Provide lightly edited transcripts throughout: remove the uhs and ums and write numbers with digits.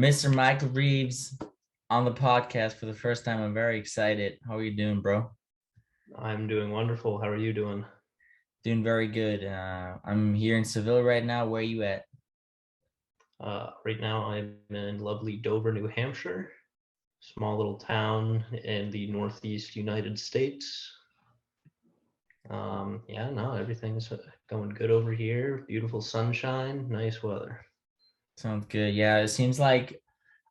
Mr. Michael Rives on the podcast for the first time. I'm very excited. How are you doing, bro? I'm doing wonderful. How are you doing? Doing very good. I'm here in Seville right now. Where are you at? Right now, I'm in lovely Dover, New Hampshire, small little town in the Northeast United States. Yeah, no, everything's going good over here. Beautiful sunshine, nice weather. Sounds good. Yeah, it seems like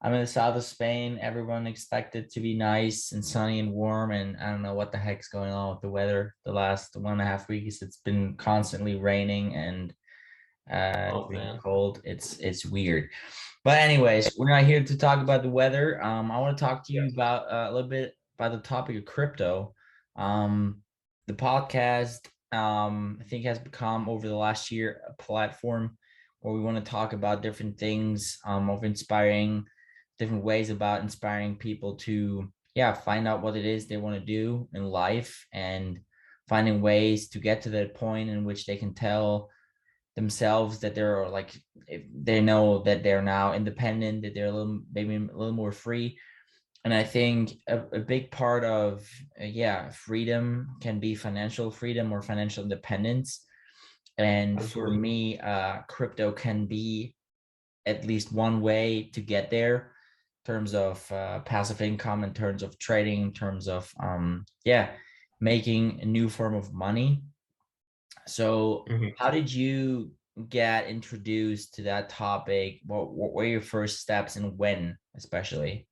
I'm in the south of Spain. Everyone expected to be nice and sunny and warm, and I don't know what the heck's going on with the weather. The last 1.5 weeks, it's been constantly raining and Oh being man, cold. It's weird. But anyways, we're not here to talk about the weather. I want to talk to you yes, about a little bit about the topic of crypto. Um, the podcast, I think, has become over the last year a platform where we want to talk about different things, of inspiring different ways about inspiring people to, yeah, find out what it is they want to do in life and finding ways to get to that point in which they can tell themselves that they're like, if they know that they're now independent, that they're a little, maybe a little more free. And I think a big part of, yeah, freedom can be financial freedom or financial independence. And for absolutely. me, crypto can be at least one way to get there in terms of passive income, in terms of trading, in terms of, yeah, making a new form of money. So, Mhm. how did you get introduced to that topic? What were your first steps and when, especially?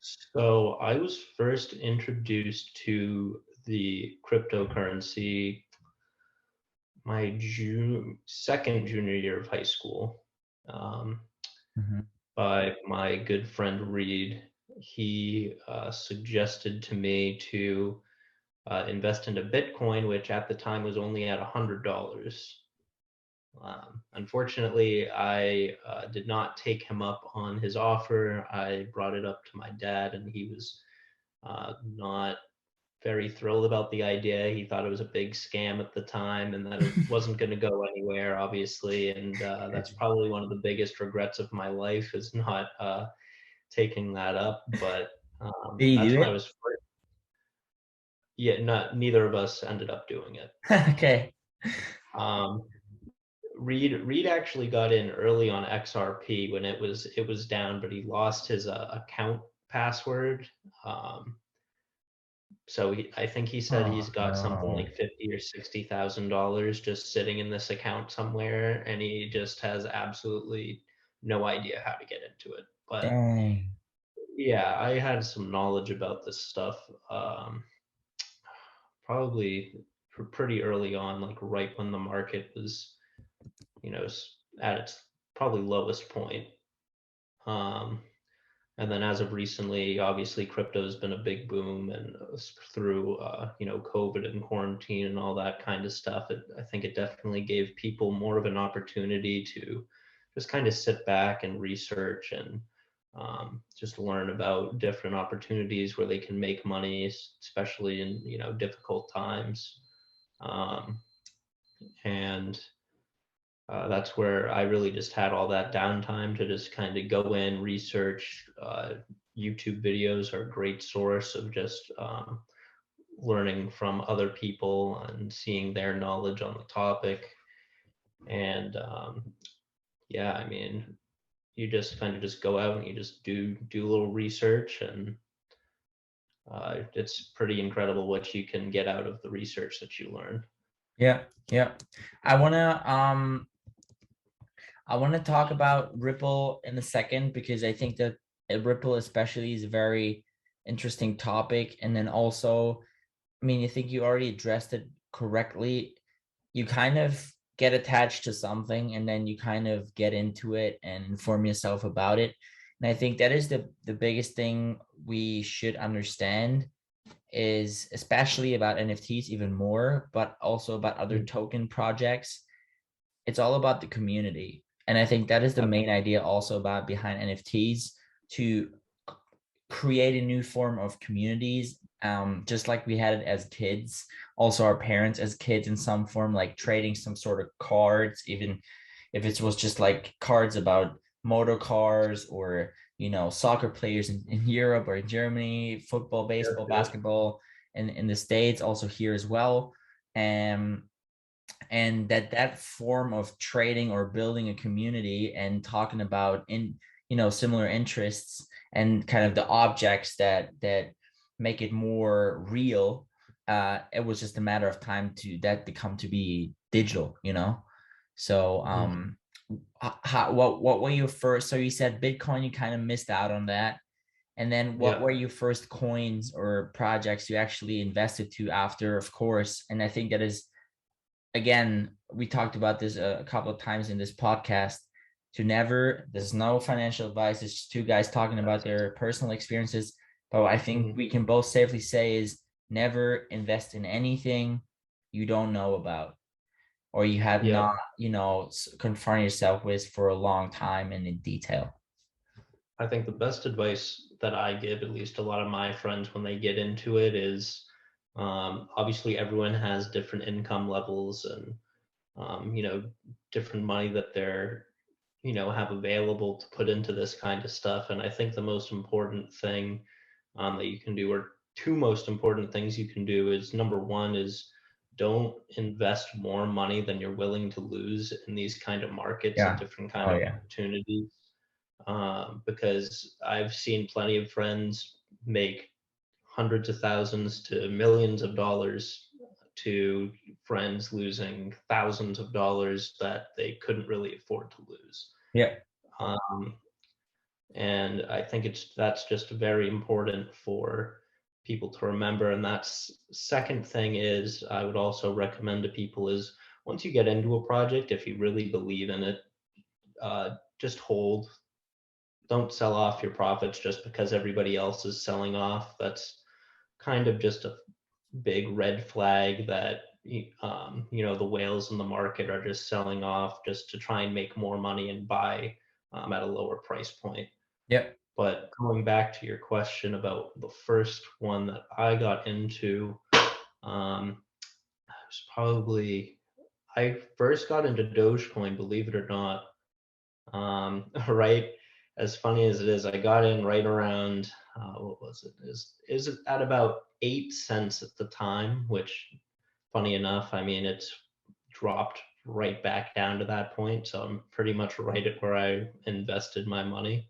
So I was first introduced to the cryptocurrency my second junior year of high school. Um, Mhm. by my good friend Reed. He suggested to me to invest into Bitcoin, which at the time was only at $100. Unfortunately, I did not take him up on his offer. I brought it up to my dad, and he was not very thrilled about the idea. He thought it was a big scam at the time and that it wasn't going to go anywhere, obviously. And that's probably one of the biggest regrets of my life is not taking that up. But Did you that's do when I it? was first. Yeah, not neither of us ended up doing it. Okay. Um, Reed actually got in early on XRP when it was down, but he lost his account password. Um, So I think he said he's Oh got something no. like 50 or $60,000 just sitting in this account somewhere, and he just has absolutely no idea how to get into it. But Dang. yeah, I had some knowledge about this stuff, probably pretty early on, like right when the market was, at its probably lowest point. Um, And then as of recently, obviously crypto's been a big boom, and through COVID and quarantine and all that kind of stuff, I think it definitely gave people more of an opportunity to just kind of sit back and research and just learn about different opportunities where they can make money, especially in difficult times. Um, and That's where I really just had all that downtime to just kind of go in, research. YouTube videos are a great source of just learning from other people and seeing their knowledge on the topic. And Yeah, I mean, you just kind of just go out and you just do a little research, and it's pretty incredible what you can get out of the research that you learn. Yeah, yeah. I wanna I want to talk about Ripple in a second because I think that Ripple especially is a very interesting topic. And then also, I mean, I think you already addressed it correctly. You kind of get attached to something and then you kind of get into it and inform yourself about it. And I think that is the biggest thing we should understand, is especially about NFTs even more, but also about other Mm. token projects. It's all about the community. And I think that is the main idea also about behind NFTs, to create a new form of communities, just like we had it as kids, also our parents as kids in some form, like trading some sort of cards, even if it was just like cards about motor cars or soccer players in Europe or in Germany, football, Yep, baseball, yep. basketball in the States, also here as well. Um, and that form of trading or building a community and talking about similar interests and kind of the objects that make it more real. It was just a matter of time to come to be digital. So Mhm. what were you first? So you said Bitcoin, you kind of missed out on that. And then what Yeah. were your first coins or projects you actually invested to after, of course? And I think that is, again, we talked about this a couple of times in this podcast, there's no financial advice. It's just two guys talking about their personal experiences. But what I think Mhm. we can both safely say is never invest in anything you don't know about or you have Yep. not, confronted yourself with for a long time and in detail. I think the best advice that I give, at least a lot of my friends when they get into it, is obviously everyone has different income levels and you know, different money that they're, have available to put into this kind of stuff. And I think the most important thing that you can do, or two most important things you can do, is number one is don't invest more money than you're willing to lose in these kind of markets and Yeah. different kind Oh of yeah. opportunities. Because I've seen plenty of friends make hundreds of thousands to millions of dollars to friends losing thousands of dollars that they couldn't really afford to lose. Yeah. Um, and I think that's just very important for people to remember. And that's second thing is I would also recommend to people is once you get into a project, if you really believe in it, just hold. Don't sell off your profits just because everybody else is selling off. That's kind of just a big red flag that the whales in the market are just selling off just to try and make more money and buy at a lower price point. Yeah. But going back to your question about the first one that I got into, it was probably I first got into Dogecoin, believe it or not. Right, as funny as it is, I got in right around what was it? Is it at about 8 cents at the time? Which, funny enough, I mean it's dropped right back down to that point, so I'm pretty much right at where I invested my money.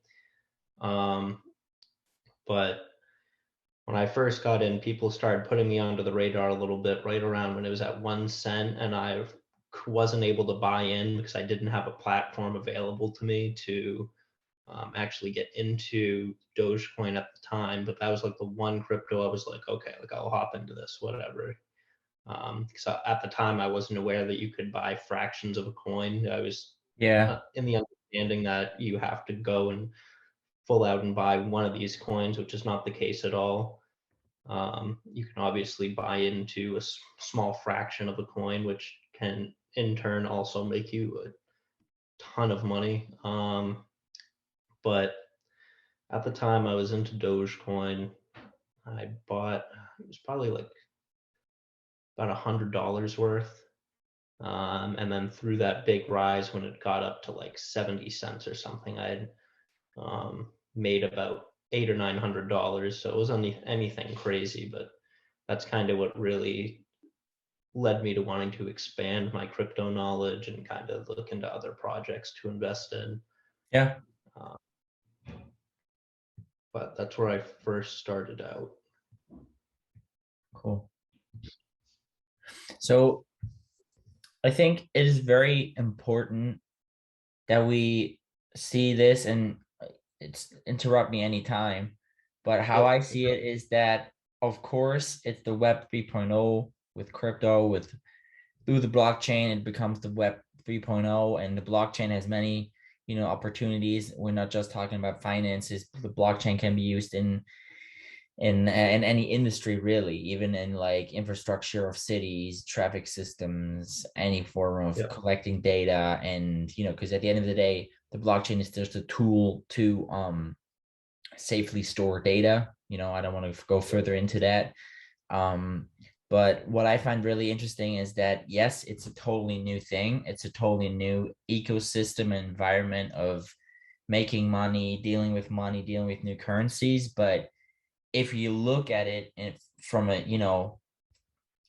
Um, but when I first got in, people started putting me onto the radar a little bit right around when it was at 1 cent, and I wasn't able to buy in because I didn't have a platform available to me to actually get into Dogecoin at the time. But that was like the one crypto I was like, okay, like I'll hop into this, whatever. Because at the time I wasn't aware that you could buy fractions of a coin. I was Yeah. in the understanding that you have to go and full out and buy one of these coins, which is not the case at all. You can obviously buy into a small fraction of a coin, which can in turn also make you a ton of money. But at the time I was into Dogecoin, I bought it was probably like about $100 worth. And then through that big rise when it got up to like 70 cents or something, I had made about $800 or $900. So it wasn't anything crazy, but that's kind of what really led me to wanting to expand my crypto knowledge and kind of look into other projects to invest in. Yeah. Uh, but that's where I first started out. Cool. So I think it is very important that we see this, and it's interrupt me anytime, but how I Yep. see it is that, of course, it's the web 3.0 with crypto, with through the blockchain it becomes the web 3.0, and the blockchain has many opportunities. We're not just talking about finances. The blockchain can be used in any industry, really, even in like infrastructure of cities, traffic systems, any form of Yep. collecting data. And because at the end of the day, the blockchain is just a tool to safely store data. I don't want to go further into that. um but what I find really interesting is that, yes, it's a totally new thing. It's a totally new ecosystem and environment of making money, dealing with new currencies. But if you look at it from a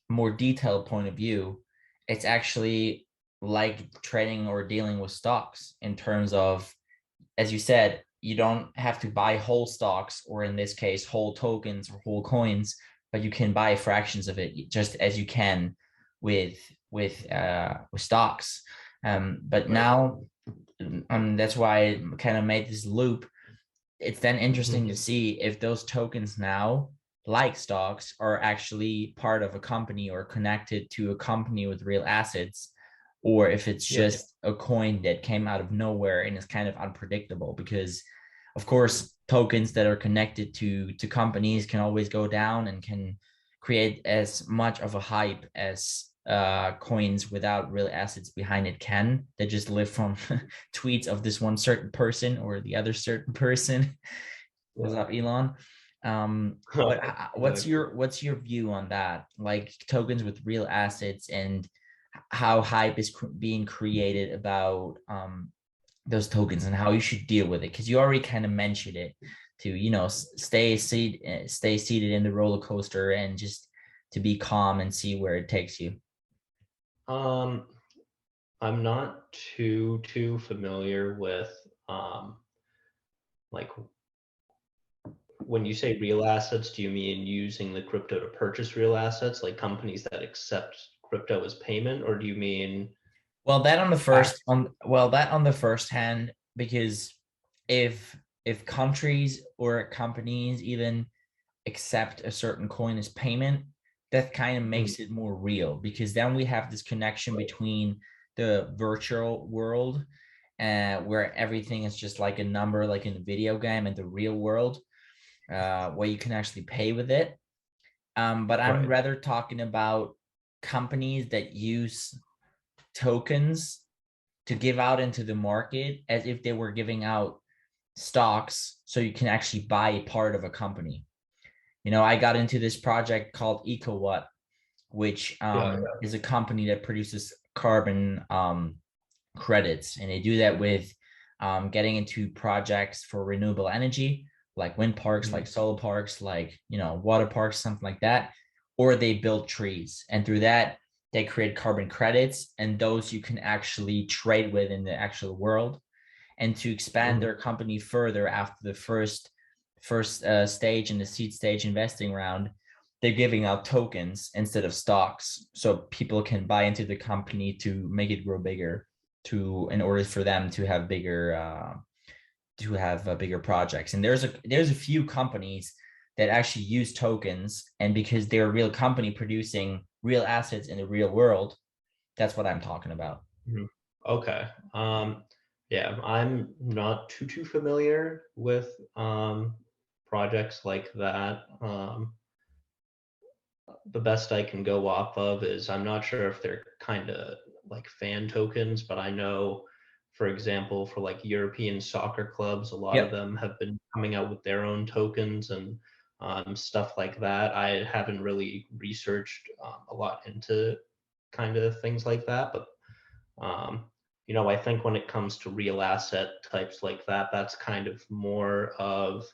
more detailed point of view, it's actually like trading or dealing with stocks in terms of, as you said, you don't have to buy whole stocks, or in this case, whole tokens or whole coins, but you can buy fractions of it just as you can with with stocks. But Right. now, that's why I kind of made this loop. It's then interesting to Hmm. see if those tokens now, like stocks, are actually part of a company or connected to a company with real assets, or if it's Yeah. just a coin that came out of nowhere and is kind of unpredictable. Because, of course, tokens that are connected to companies can always go down and can create as much of a hype as coins without real assets behind it can, that just live from tweets of this one certain person or the other certain person. What's Yeah. up, Elon? But Exactly. what's your view on that? Like tokens with real assets, and how hype is being created about those tokens and how you should deal with it? Because you already kind of mentioned it, to stay seated in the roller coaster and just to be calm and see where it takes you. Um, I'm not too familiar with um, like when you say real assets, do you mean using the crypto to purchase real assets, like companies that accept crypto as payment, or do you mean Well, that on the act? first on well, that on the first hand, because if countries or companies even accept a certain coin as payment, that kind of Mhm. makes it more real, because then we have this connection Right. between the virtual world, where everything is just like a number, like in a video game, and the real world, where you can actually pay with it. But I'm Right. rather talking about companies that use tokens to give out into the market as if they were giving out stocks, so you can actually buy a part of a company. I got into this project called EcoWatt, which Yeah. is a company that produces carbon credits, and they do that with getting into projects for renewable energy, like wind parks, Mhm. like solar parks, like water parks, something like that. Or they build trees, and through that they create carbon credits, and those you can actually trade with in the actual world. And to expand Mhm. their company further after the first stage in the seed stage investing round, they're giving out tokens instead of stocks, so people can buy into the company to make it grow bigger, to in order for them to have bigger projects. And there's a few companies that actually use tokens, and because they're a real company producing real assets in the real world, that's what I'm talking about. Mhm. Okay. Yeah, I'm not too familiar with projects like that. The best I can go off of is I'm not sure if they're kind of like fan tokens, but I know, for example, for like European soccer clubs, a lot of Yep. them have been coming out with their own tokens and stuff like that. I haven't really researched a lot into kind of things like that, but um, I think when it comes to real asset types like that, that's kind of more of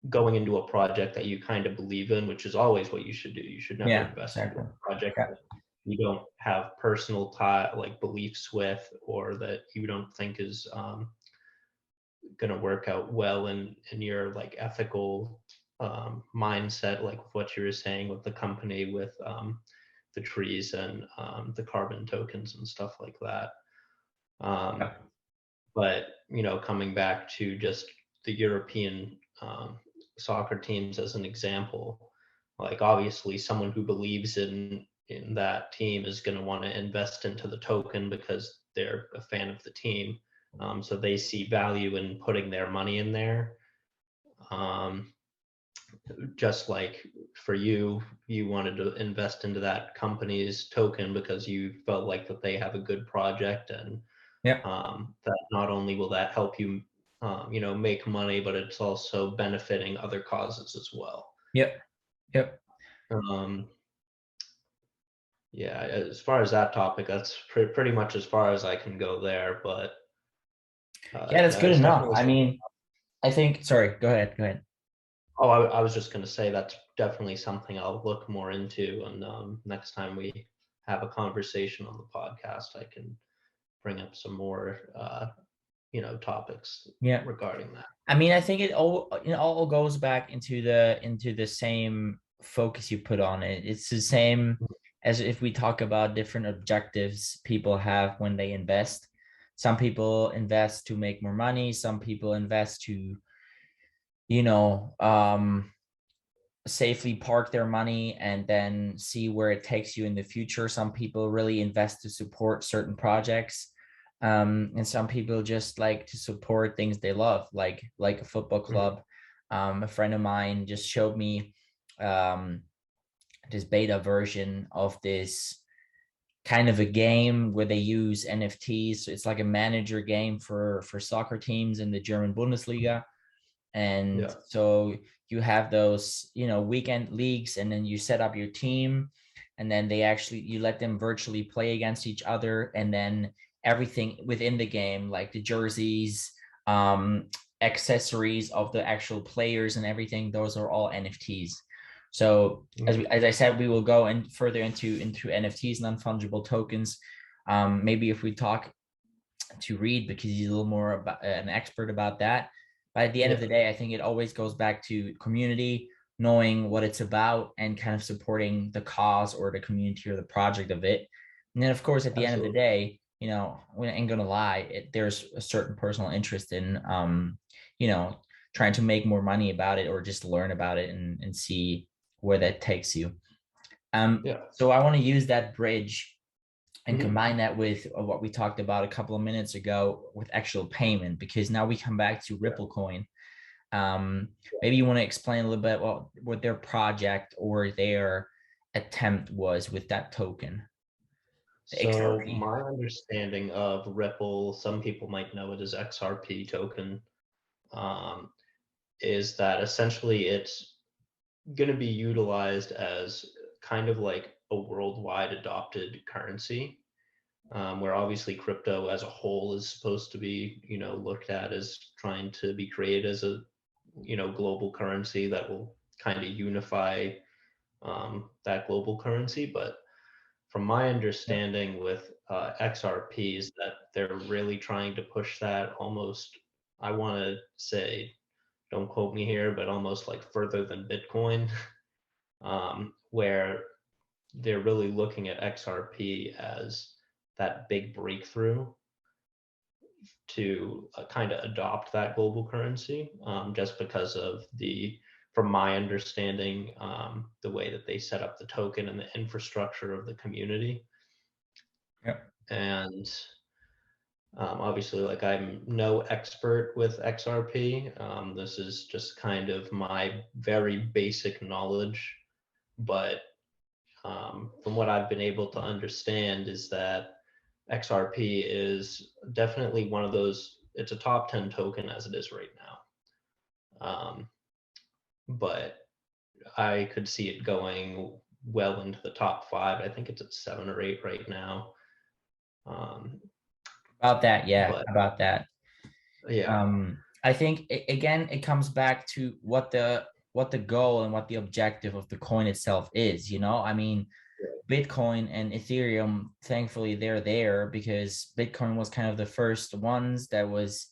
going into a project that you kind of believe in, which is always what you should do. You should never Yeah, invest into exactly. a project Yeah. that you don't have personal tie like beliefs with, or that you don't think is going to work out well in your like ethical mindset, like what you were saying with the company with the trees and the carbon tokens and stuff like that. Um, Yeah. but coming back to just the European soccer teams as an example, like obviously someone who believes in that team is going to want to invest into the token because they're a fan of the team. So they see value in putting their money in there. Um, just like for you, you wanted to invest into that company's token because you felt like that they have a good project, and Yeah. that not only will that help you, make money, but it's also benefiting other causes as well. Yep. Yep. Um, yeah, as far as that topic, that's pretty much as far as I can go there. But Yeah, that's Yeah, good it's enough. definitely I something. mean, I think, sorry, go ahead. Go ahead. Oh, I was just going to say that's definitely something I'll look more into. And next time we have a conversation on the podcast, I can bring up some more, topics Yeah. regarding that. I mean, I think it all goes back into the same focus you put on it. It's the same as if we talk about different objectives people have when they invest. Some people invest to make more money. Some people invest to, you know, safely park their money and then see where it takes you in the future. Some people really invest to support certain projects. And some people just like to support things they love, like a football Mhm. club. A friend of mine just showed me um, this beta version of this kind of a game where they use NFTs. So it's like a manager game for soccer teams in the German Bundesliga. And Yeah. so you have those, weekend leagues, and then you set up your team, and then you let them virtually play against each other, and then everything within the game, like the jerseys, um, accessories of the actual players and everything, those are all NFTs. So Mhm. as I said, we will go in further into NFTs, non-fungible tokens. Maybe if we talk to read, because he's a little more about, an expert about that. But at the end of Yeah. the day, I think it always goes back to community, knowing what it's about, and kind of supporting the cause or the community or the project of it. And then, of course, at the end of the Absolutely. day, we ain't gonna lie, there's a certain personal interest in, you know, trying to make more money about it or just learn about it and see where that takes you. Yeah. So I want to use that bridge and Mhm. combine that with what we talked about a couple of minutes ago with actual payment, because now we come back to Yeah. Ripple Coin. Um, Maybe you want to explain a little bit what their project or their attempt was with that token, the So XRP. my understanding of Ripple, some people might know it as XRP token, um, is that essentially it's going to be utilized as kind of like a worldwide adopted currency, where obviously crypto as a whole is supposed to be, looked at as trying to be created as a, global currency that will kind of unify that global currency. But from my Yeah. understanding with XRPs, that they're really trying to push that almost, I want to say, don't quote me here, but almost like further than Bitcoin, where they're really looking at XRP as that big breakthrough to kind of adopt that global currency, just because of from my understanding, the way that they set up the token and the infrastructure of the community. Yeah. And obviously, like I'm no expert with XRP. This is just kind of my very basic knowledge, but from what I've been able to understand is that XRP is definitely one of those. It's a top 10 token as it is right now, but I could see it going well into the top five. I think it's at 7 or 8 right now. Um, About that, yeah, but about that. yeah, I think again, it comes back to what the goal and what the objective of the coin itself is. I mean, Bitcoin and Ethereum, thankfully, they're there because Bitcoin was kind of the first ones that was,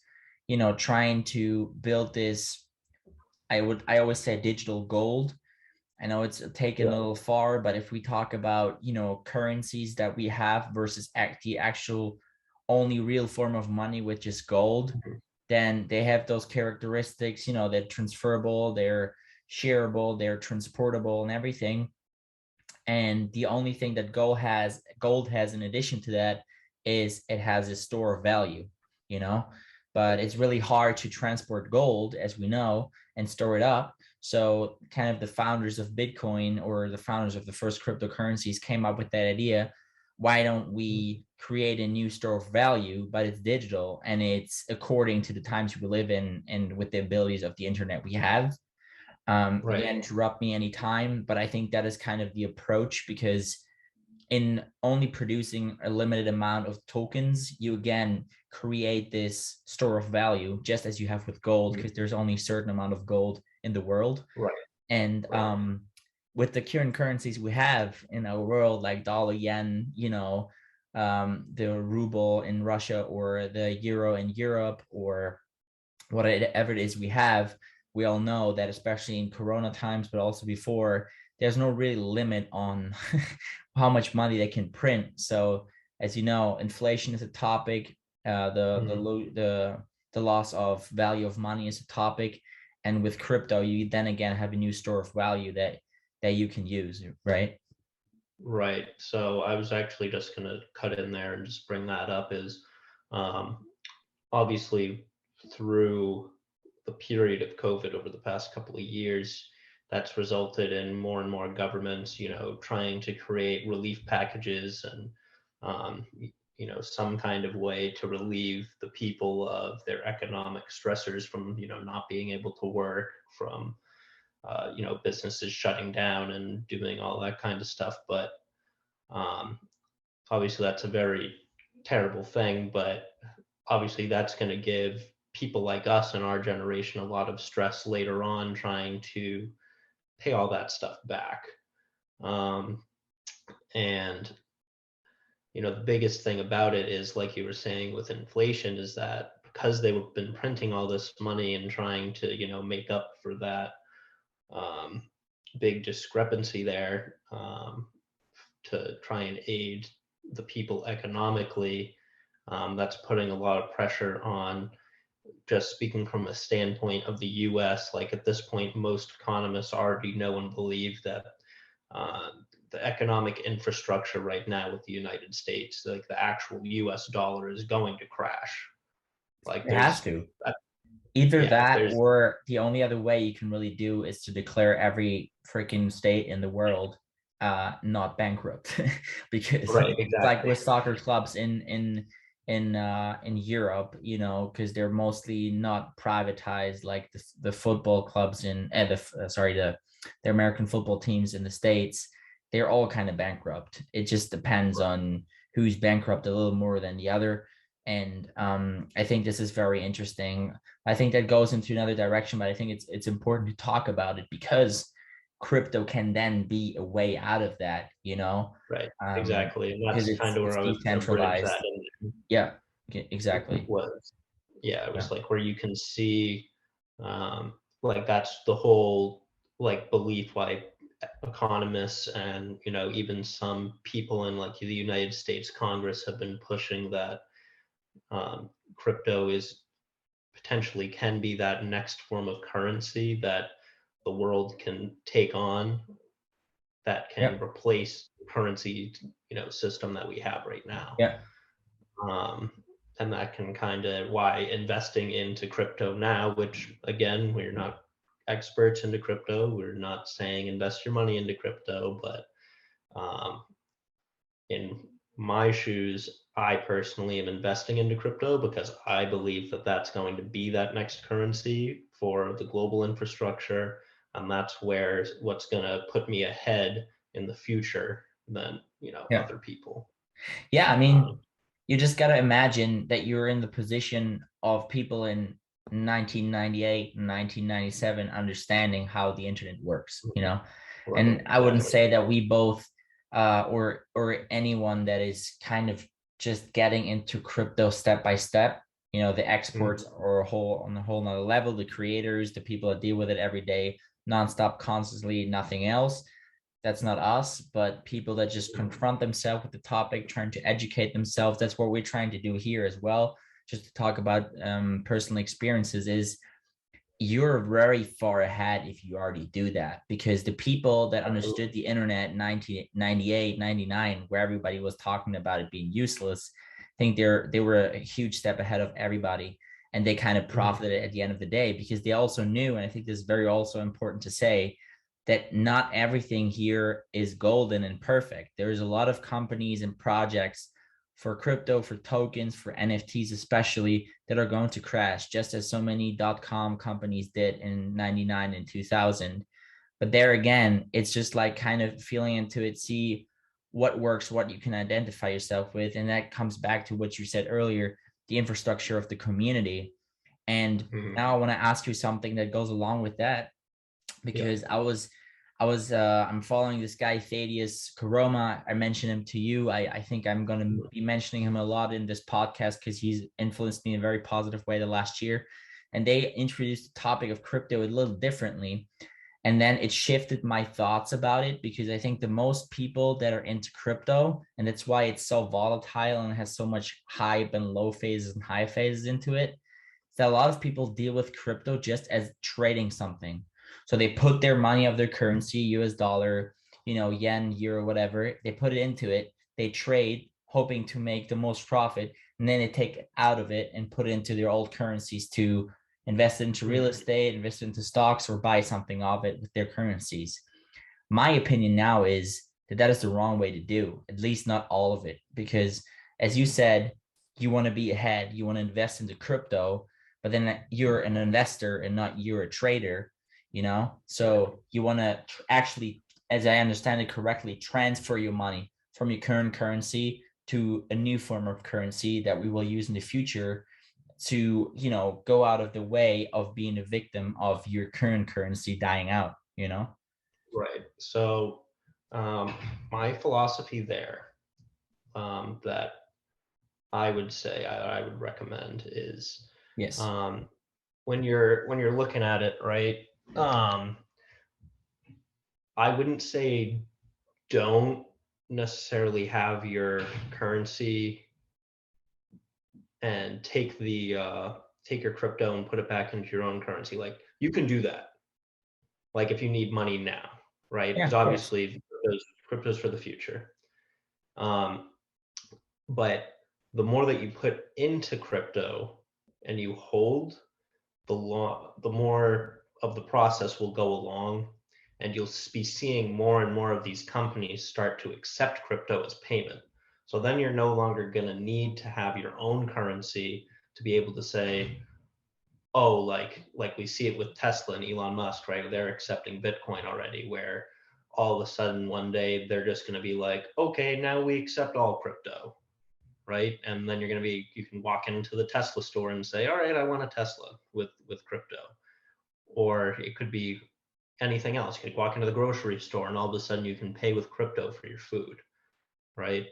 trying to build this. I always say digital gold. I know it's taken yeah, a little far, but if we talk about, currencies that we have versus the actual only real form of money, which is gold, mhm, then they have those characteristics, they're transferable, they're shareable, they're transportable and everything. And the only thing that gold has in addition to that is it has a store of value, you know. But it's really hard to transport gold, as we know, and store it up. So kind of the founders of Bitcoin, or the founders of the first cryptocurrencies, came up with that idea. Why don't we create a new store of value, but it's digital and it's according to the times we live in and with the abilities of the internet we have. right, Again, interrupt me anytime, but I think that is kind of the approach, because in only producing a limited amount of tokens, you again create this store of value, just as you have with gold, because there's only a certain amount of gold in the world. Right. And Right. with the current currencies we have in our world, like dollar, yen, the ruble in Russia, or the euro in Europe, or whatever it is we have, we all know that, especially in Corona times, but also before, there's no really limit on how much money they can print. So, as you know, inflation is a topic. Mhm. The loss of value of money is a topic, and with crypto, you then again have a new store of value that you can use, right? Right. So I was actually just going to cut in there and just bring that up is um, obviously through the period of COVID over the past couple of years, that's resulted in more and more governments, trying to create relief packages and, um, some kind of way to relieve the people of their economic stressors from, not being able to work, from, businesses shutting down and doing all that kind of stuff. But um, obviously, that's a very terrible thing, but obviously, that's going to give people like us in our generation a lot of stress later on trying to pay all that stuff back. Um, and the biggest thing about it is, like you were saying, with inflation, is that because they've been printing all this money and trying to, make up for that um, big discrepancy there, to try and aid the people economically. That's putting a lot of pressure on, just speaking from a standpoint of the US. Like at this point, most economists already know and believe that uh, the economic infrastructure right now with the United States, like the actual US dollar, is going to crash. Like It has there's, to. uh, Either yeah, that, there's, or the only other way you can really do is to declare every freaking state in the world not bankrupt. Because right, it's like exactly. with soccer clubs in Europe, because they're mostly not privatized like the football clubs in the American football teams in the States. They're all kind of bankrupt. It just depends on who's bankrupt a little more than the other. And I think this is very interesting. I think that goes into another direction, but I think it's important to talk about it, because crypto can then be a way out of that, Right, exactly. And because that's kind of it's where I was going to bridge decentralized. that in. Yeah, exactly. Was, yeah, it Yeah, was like where you can see, like that's the whole like belief why economists and even some people in like the United States Congress have been pushing that crypto is potentially can be that next form of currency that the world can take on, that yeah, can replace the currency system that we have right now. yeah, um, and that can kind of why investing into crypto now, which again, we're not experts into crypto, we're not saying invest your money into crypto, but um, in my shoes, I personally am investing into crypto because I believe that that's going to be that next currency for the global infrastructure, and that's where what's going to put me ahead in the future than yeah. other people. Yeah, I mean, um, you just got to imagine that you're in the position of people in 1998 and 1997 understanding how the internet works, right, and I wouldn't exactly. say that we both or anyone that is kind of just getting into crypto step by step, the experts Mhm. are on a whole nother level, the creators, the people that deal with it every day, nonstop, constantly, nothing else. That's not us, but people that just confront themselves with the topic, trying to educate themselves. That's what we're trying to do here as well. Just to talk about personal experiences, is you're very far ahead if you already do that, because the people that Absolutely. understood the internet in 1998, 99, where everybody was talking about it being useless, I think they were a huge step ahead of everybody, and they kind of Mhm. profited at the end of the day, because they also knew, and I think this is very also important to say, that not everything here is golden and perfect. There's a lot of companies and projects for crypto, for tokens, for NFTs, especially, that are going to crash, just as so many .com companies did in 99 and 2000. But there again, it's just like kind of feeling into it, see what works, what you can identify yourself with. And that comes back to what you said earlier, the infrastructure of the community. And Mhm. now I want to ask you something that goes along with that, Yeah. because I'm following this guy Thaddeus Karoma. I mentioned him to you. I think I'm going to Mhm. be mentioning him a lot in this podcast because he's influenced me in a very positive way the last year. And they introduced the topic of crypto a little differently. And then it shifted my thoughts about it, because I think the most people that are into crypto, and that's why it's so volatile and has so much hype and low phases and high phases into it, that a lot of people deal with crypto just as trading something. So they put their money of their currency, US dollar, yen, euro, whatever, they put it into it, they trade, hoping to make the most profit, and then they take it out of it and put it into their old currencies to invest into real Mhm. estate, invest into stocks, or buy something of it with their currencies. My opinion now is that that is the wrong way to do, at least not all of it, because as you said, you want to be ahead, you want to invest into crypto, but then you're an investor and not you're a trader, Right. so you want to actually, as I understand it correctly, transfer your money from your current currency to a new form of currency that we will use in the future to go out of the way of being a victim of your current currency dying out. Right. So, um, my philosophy there, that I would say I would recommend is, Yes. um, when you're looking at it, right? Um, I wouldn't say don't necessarily have your currency and take your crypto and put it back into your own currency. Like you can do that. Like if you need money now, right? Yeah, Because of course. obviously crypto's for the future. Um, but the more that you put into crypto and you hold, the more of the process will go along, and you'll be seeing more and more of these companies start to accept crypto as payment. So then you're no longer going to need to have your own currency to be able to say, oh, like we see it with Tesla and Elon Musk, right? They're accepting Bitcoin already, where all of a sudden one day they're just going to be like, okay, now we accept all crypto, right? And then you can walk into the Tesla store and say, all right, I want a Tesla with crypto. Or it could be anything else. You could walk into the grocery store and all of a sudden you can pay with crypto for your food, right?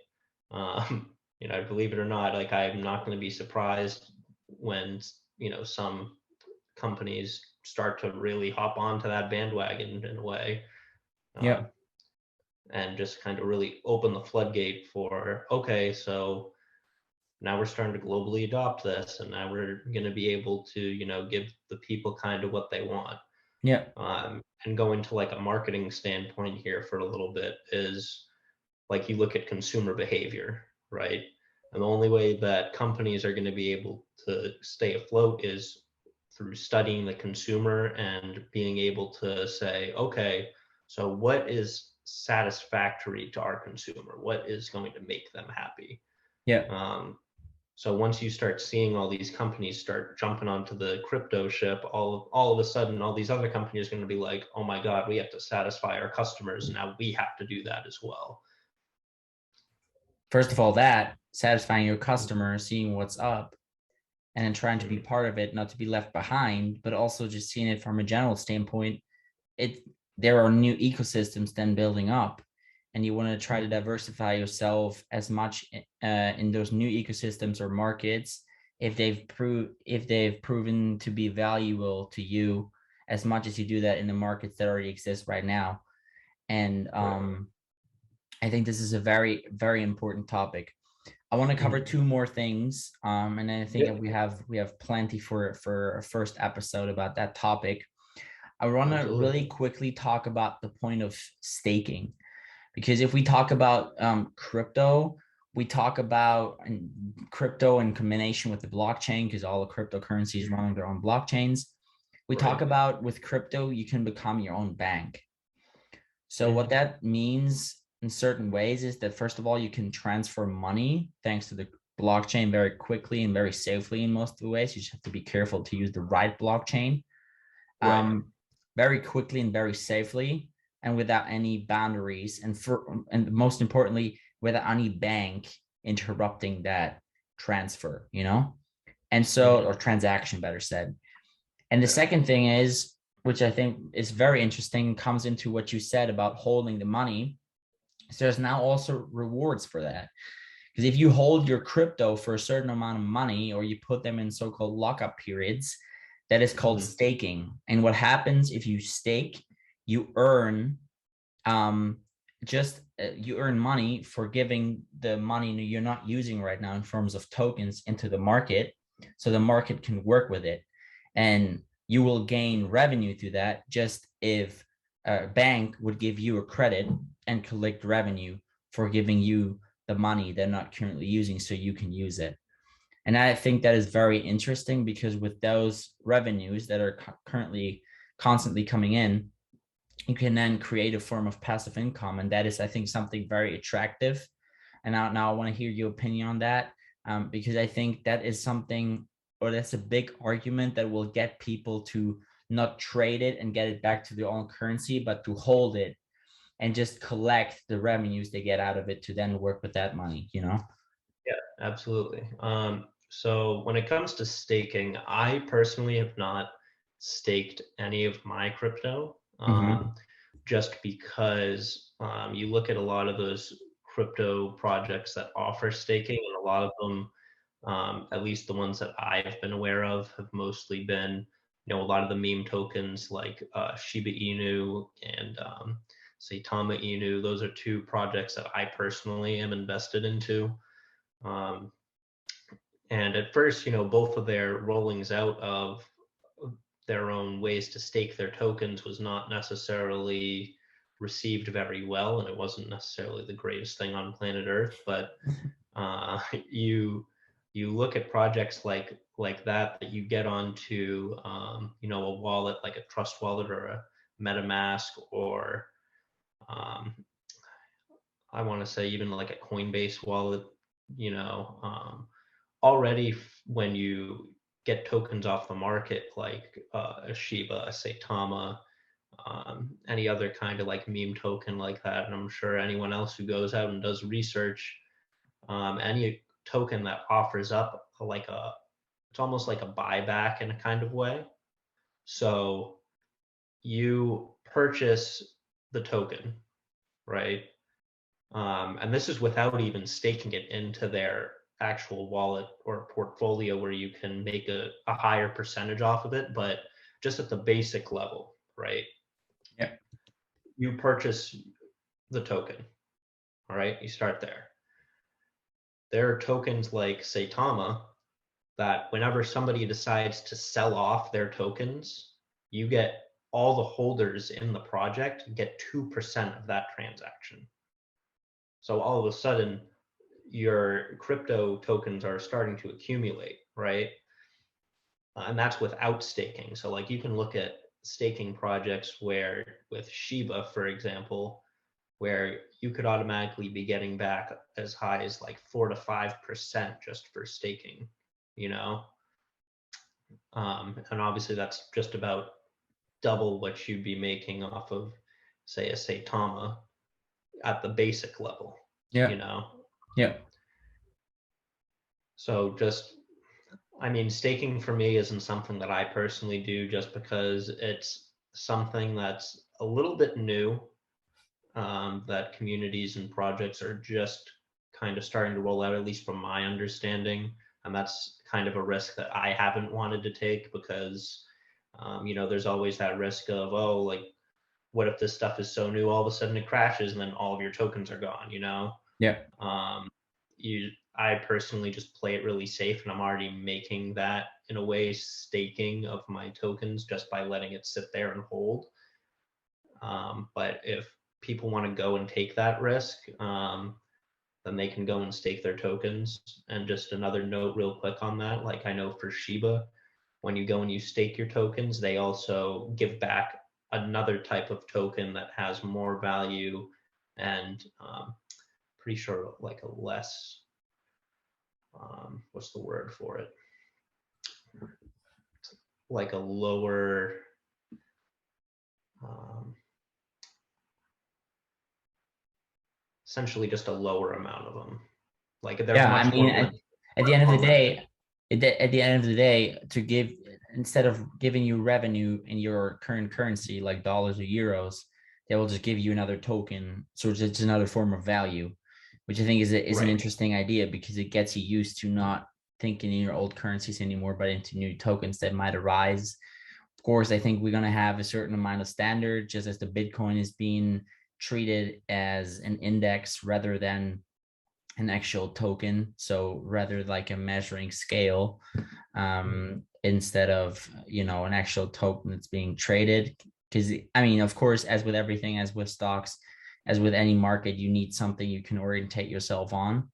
Believe it or not, like I'm not going to be surprised when some companies start to really hop onto that bandwagon in a way, uh, Yep. and just kind of really open the floodgate for, okay, so now we're starting to globally adopt this, and now we're going to be able to give the people kind of what they want. Yep. And go into like a marketing standpoint here for a little bit is like you look at consumer behavior, right? And the only way that companies are going to be able to stay afloat is through studying the consumer and being able to say, okay, so what is satisfactory to our consumer? What is going to make them happy? Yep. Um, so once you start seeing all these companies start jumping onto the crypto ship, all of a sudden, all these other companies are going to be like, "Oh my God, we have to satisfy our customers. Now we have to do that as well." First of all, that satisfying your customer, seeing what's up, and then trying to be Mhm. part of it, not to be left behind, but also just seeing it from a general standpoint. It There are new ecosystems then building up, and you want to try to Mhm. diversify yourself as much in those new ecosystems or markets, if they've proven to be valuable to you, as much as you do that in the markets that already exist right now. And Right. I think this is a very, very important topic. I want to cover Mhm. two more things, and then I think Yeah, that we have plenty for a first episode about that topic. I want to absolutely. really quickly talk about the point of staking, because if we talk about crypto, we talk about crypto in combination with the blockchain, because all the cryptocurrencies run on their own blockchains. We talk Right. about with crypto, you can become your own bank. So what Mhm. that means in certain ways is that first of all, you can transfer money thanks to the blockchain very quickly and very safely in most of the ways. You just have to be careful to use the right blockchain Right. um, very quickly and very safely. and without any boundaries, and most importantly, without any bank interrupting that transfer, and so, Mm-hmm. or transaction, better said. And the Yeah. second thing is, which I think is very interesting, comes into what you said about holding the money. So there's now also rewards for that. Because if you hold your crypto for a certain amount of money, or you put them in so-called lockup periods, that is called Mm-hmm. staking. And what happens if you stake, you earn just you earn money for giving the money you're not using right now in forms of tokens into the market, so the market can work with it, and you will gain revenue through that, just if a bank would give you a credit and collect revenue for giving you the money they're not currently using so you can use it. And I think that is very interesting, because with those revenues that are currently constantly coming in, you can then create a form of passive income. And that is, I think, something very attractive. And now I want to hear your opinion on that, because I think that is something, or that's a big argument that will get people to not trade it and get it back to their own currency, but to hold it and just collect the revenues they get out of it to then work with that money. Yeah, absolutely. So when it comes to staking, I personally have not staked any of my crypto, Mm-hmm. just because you look at a lot of those crypto projects that offer staking, and a lot of them, at least the ones that I've been aware of, have mostly been, a lot of the meme tokens like Shiba Inu and Saitama Inu. Those are two projects that I personally am invested into. Um, and at first, both of their rollings out of their own ways to stake their tokens was not necessarily received very well, and it wasn't necessarily the greatest thing on planet Earth. But uh, you you look at projects like that you get onto, a wallet like a Trust Wallet or a MetaMask, or um, I want to say even like a Coinbase wallet. You know, already when you get tokens off the market like a Shiba, a Saitama, any other kind of like meme token like that, and I'm sure anyone else who goes out and does research, any token that offers up it's almost like a buyback in a kind of way. So you purchase the token, right? And this is without even staking it into their actual wallet or portfolio where you can make a higher percentage off of it, but just at the basic level, right? Yeah. You purchase the token, all right? You start there. There are tokens like Saitama that whenever somebody decides to sell off their tokens, you get all the holders in the project get 2% of that transaction. So all of a sudden, your crypto tokens are starting to accumulate, right? And that's without staking. So like you can look at staking projects where with Shiba, for example, where you could automatically be getting back as high as like 4 to 5% just for staking, you know? And obviously that's just about double what you'd be making off of, say, a Saitama at the basic level, Yeah. you know? Yeah. So just, I mean, staking for me isn't something that I personally do just because it's something that's a little bit new, that communities and projects are just kind of starting to roll out, at least from my understanding. And that's kind of a risk that I haven't wanted to take because, there's always that risk of, oh, like, what if this stuff is so new, all of a sudden it crashes and then all of your tokens are gone, you know? Yeah. Um, I personally just play it really safe, and I'm already making that in a way staking of my tokens just by letting it sit there and hold. But if people want to go and take that risk, then they can go and stake their tokens. And just another note, real quick on that, like I know for Shiba, when you go and you stake your tokens, they also give back another type of token that has more value and, pretty sure like a less, what's the word for it? Like a lower, um, essentially just a lower amount of them. Like there's Yeah, I much mean, more at the end of more the limited. day, at the end of the day, to give instead of giving you revenue in your current currency like dollars or euros, they will just give you another token, so it's another form of value, which I think is an Right. interesting idea because it gets you used to not thinking in your old currencies anymore, but into new tokens that might arise. Of course, I think we're going to have a certain amount of standard, just as the Bitcoin is being treated as an index rather than an actual token. So rather like a measuring scale, instead of, an actual token that's being traded. Because I mean, of course, as with everything, as with stocks, as with any market, you need something you can orientate yourself on.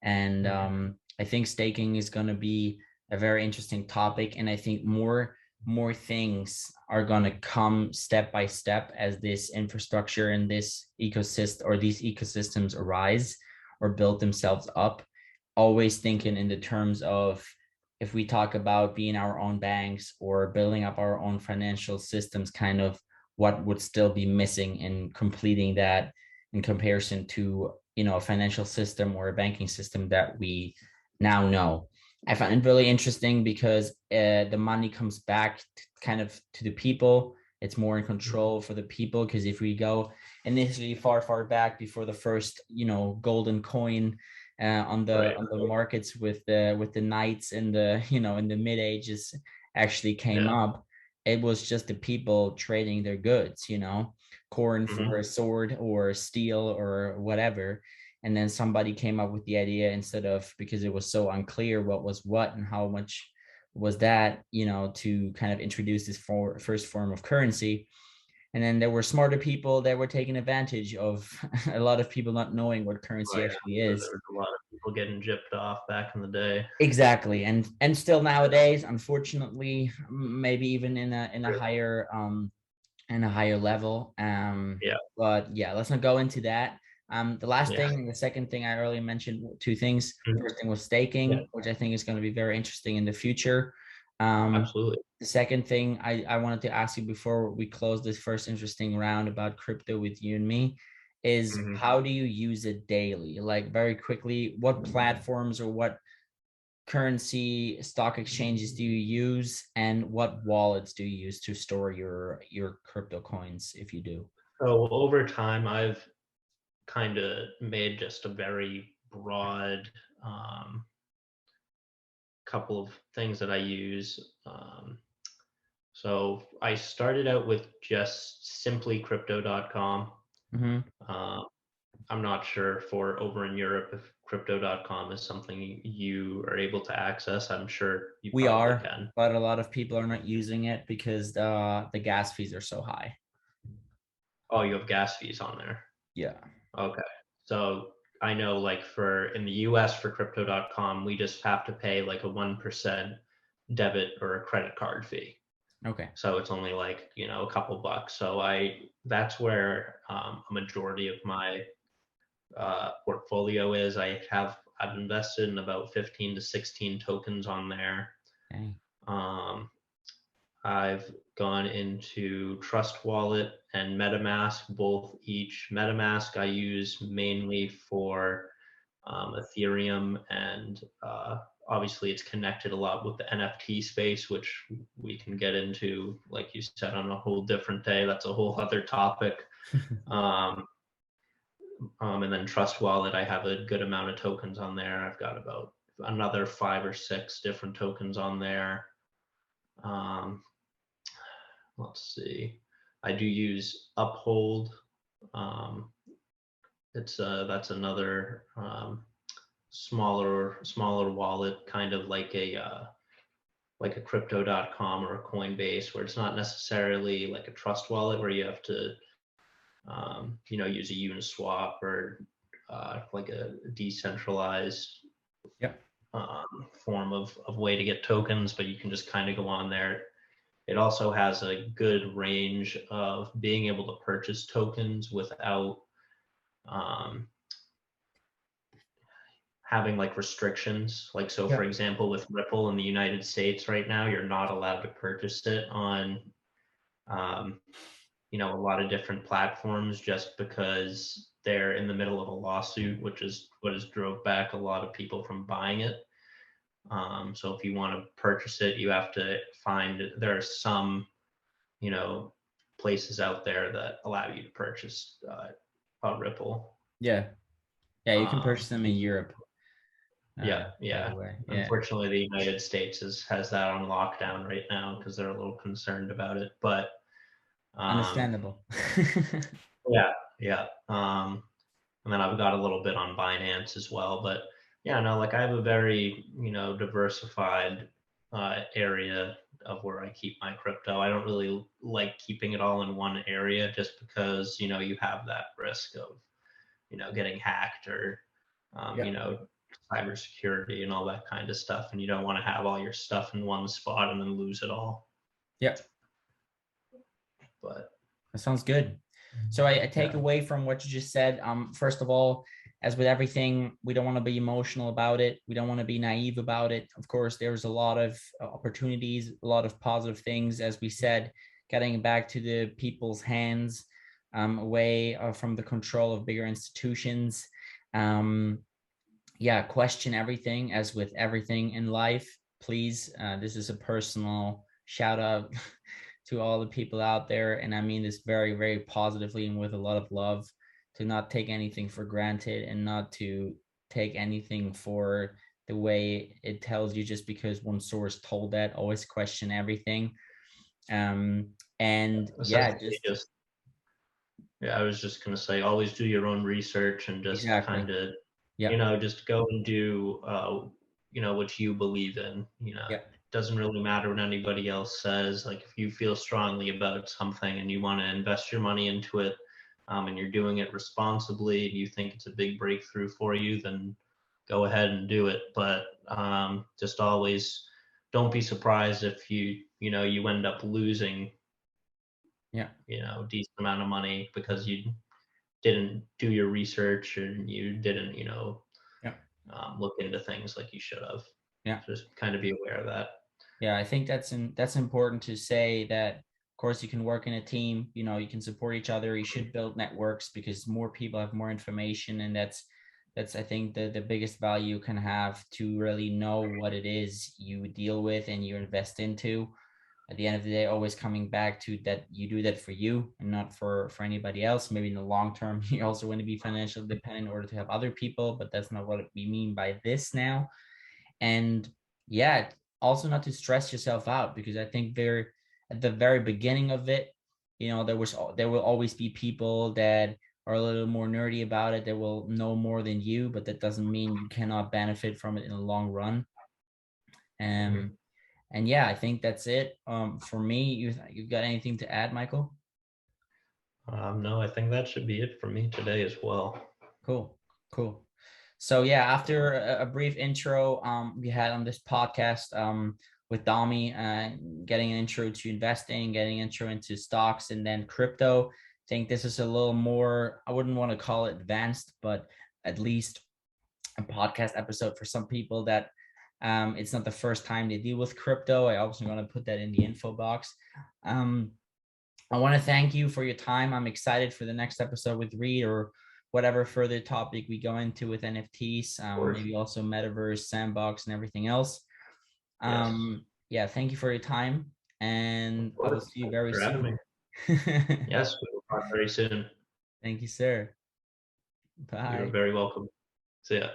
And Mhm. I think staking is going to be a very interesting topic. And I think more things are going to come step by step as this infrastructure and this ecosystem or these ecosystems arise or build themselves up. Always thinking in the terms of, if we talk about being our own banks or building up our own financial systems, kind of what would still be missing in completing that in comparison to, a financial system or a banking system that we now know. I find it really interesting because the money comes back kind of to the people. It's more in control for the people, because if we go initially far back before the first, golden coin on Right. the markets with the knights in the, in the mid ages actually came Yeah. up, it was just the people trading their goods, corn for Hmm. a sword or steel or whatever. And then somebody came up with the idea, instead of, because it was so unclear what was what and how much was that, to kind of introduce this first form of currency. And then there were smarter people that were taking advantage of a lot of people not knowing what Oh currency yeah. actually There is. was a lot of people getting gypped off back in the day. Exactly. And still nowadays, unfortunately, maybe even in a Really. higher and a higher level. Yeah. But yeah, let's not go into that. The last Yeah. thing, the second thing I earlier mentioned, two things. Mhm. First thing was Yeah. staking, which I think is going to be very interesting in the future. Um, Absolutely. the second thing I wanted to ask you before we close this first interesting round about crypto with you and me is, Hmm. how do you use it daily? Like, very quickly, what platforms or what currency stock exchanges do you use, and what wallets do you use to store your crypto coins, if you do? So over time, I've kind of made just a very broad couple of things that I use. So I started out with just simply crypto.com. Mm-hmm. Uh, I'm not sure for over in Europe if crypto.com is something you are able to access. I'm sure you We probably are, can. but a lot of people are not using it because the gas fees are so high. Oh, you have gas fees on there. Yeah. Okay. So I know like for in the US for crypto.com, we just have to pay like a 1% debit or a credit card fee. Okay. So it's only like, a couple bucks. So that's where a majority of my portfolio is. I've invested in about 15 to 16 tokens on there. Okay. Um, I've gone into Trust Wallet and MetaMask, both each. MetaMask I use mainly for Ethereum, and obviously it's connected a lot with the NFT space, which we can get into, like you said, on a whole different day. That's a whole other topic. Um, and then Trust Wallet, I have a good amount of tokens on there. I've got about another 5 or 6 different tokens on there. Um, let's see. I do use Uphold. Um, it's That's another smaller wallet, kind of like a crypto.com or a Coinbase, where it's not necessarily like a trust wallet where you have to use a Uniswap or like a decentralized Yeah. form of way to get tokens, but you can just kind of go on there. It also has a good range of being able to purchase tokens without um, having like restrictions. Like, so for Yeah. example, with Ripple in the United States right now, you're not allowed to purchase it on, um, a lot of different platforms just because they're in the middle of a lawsuit, which is what has drove back a lot of people from buying it. So if you want to purchase it, you have to find there are some, you know, places out there that allow you to purchase a Ripple. Yeah. Yeah, you can purchase them in You Europe, Yeah, by yeah. the way. Yeah. Unfortunately, the United States has that on lockdown right now because they're a little concerned about it. But um, Understandable. yeah, yeah. And then I've got a little bit on Binance as well. But yeah, no, like I have a very diversified area of where I keep my crypto. I don't really like keeping it all in one area just because you have that risk of getting hacked or Yeah. cybersecurity and all that kind of stuff, and you don't want to have all your stuff in one spot and then lose it all. Yeah. But That sounds good. So I take yeah, away from what you just said. First of all, as with everything, we don't want to be emotional about it. We don't want to be naive about it. Of course, there's a lot of opportunities, a lot of positive things, as we said, getting back to the people's hands, away from the control of bigger institutions. Um, yeah, question everything, as with everything in life. Please, this is a personal shout out to all the people out there, and I mean this very, very positively and with a lot of love, to not take anything for granted and not to take anything for the way it tells you just because one source told that. Always question everything. um and yeah, essentially just just yeah, I was just gonna say, always do your own research and just exactly. kind of Yeah. just go and do what you believe in. Yeah. It doesn't really matter what anybody else says. Like if you feel strongly about something and you want to invest your money into it, and you're doing it responsibly and you think it's a big breakthrough for you, then go ahead and do it. But just always don't be surprised if you end up losing Yeah. decent amount of money because you didn't do your research and you didn't Yeah. look into things like you should have. Yeah. Just kind of be aware of that. Yeah, I think that's important to say, that of course you can work in a team, you can support each other. You should build networks because more people have more information, and that's I think the biggest value you can have, to really know what it is you deal with and you invest into. At the end of the day, always coming back to that, you do that for you and not for anybody else. Maybe in the long term you also want to be financially dependent in order to have other people, but that's not what we mean by this now. And yeah, also not to stress yourself out, because I think there, at the very beginning of it, there will always be people that are a little more nerdy about it, that will know more than you, but that doesn't mean you cannot benefit from it in the long run. Mhm. um and yeah, I think that's it. For me, you've got anything to add, Michael? No, I think that should be it for me today as well. Cool. Cool. So yeah, after a brief intro we had on this podcast with Domi, getting an intro to investing, getting an intro into stocks and then crypto. I think this is a little more, I wouldn't want to call it advanced, but at least a podcast episode for some people that it's not the first time they deal with crypto. I also want to put that in the info box. Um, I want to thank you for your time. I'm excited for the next episode with Reed, or whatever further topic we go into with NFTs, Of course. maybe also metaverse, sandbox, and everything else. Yes. Yeah, thank you for your time, Of and I will course. see you Thanks very for having me. soon. Yes, we will talk very soon. Thank you, sir. You're Bye. very welcome. See ya.